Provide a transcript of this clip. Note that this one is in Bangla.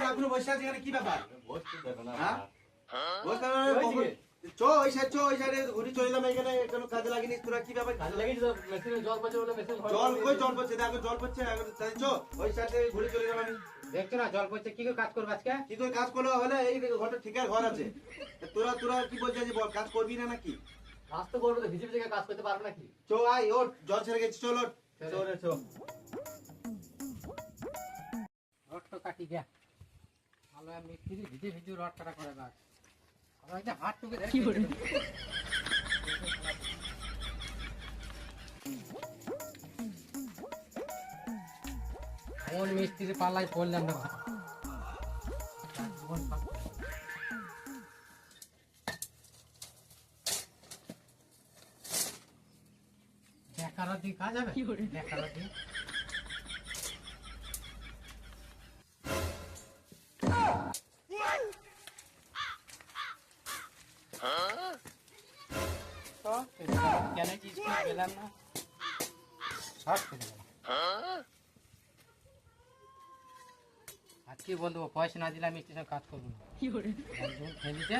এখনো বসে আছে এখানে কি ব্যাপার? বসতে দেবে না। হ্যাঁ? বসতে হবে না, কখন- ওই সাইডে ঘুরি চলে এলাম এখানে কোনো কাজে লাগিনি তোরা কি ব্যাপার? কাজে লাগিয়েছি তো, মেশিনে জল পড়ছে বলে মেশিন ঘরে জল লাগিয়ে কই দিয়েছি। জল পড়ছে দেখো জল পড়ছে এখন তাই ওই সাইডে ঘুরে চলে এলাম আমি। দেখছো না জল পড়ছে, কি করে কাজ করবে আজকে? কি করে কাজ করলে হলে এই ঘরটা ঠিকার ঘর আছে তোরা তোরা কি বলছিস যে বল কাজ করবি না নাকি? কাজ তো করবে তো, ভিজে ভিজে কাজ করতে পারবে নাকি? চো আয় ওঠ জল ছেড়ে গেছি চলো চো রড তো কাটি গিয়া ভালো মিস্ত্রি ভিজে ভিজে রড কাটা করে বাস হাত টুকে কি করে কোন মিস্ত্রি পাল্লায় পড়লাম না দেখার দিন কাজ হবে দেখার দিন কেন স্কুল পেলাম না শর্ট করে দিলাম আজকে বলবো পয়সা না দিলে আমি স্টেশন কাজ করবো না খেলিছে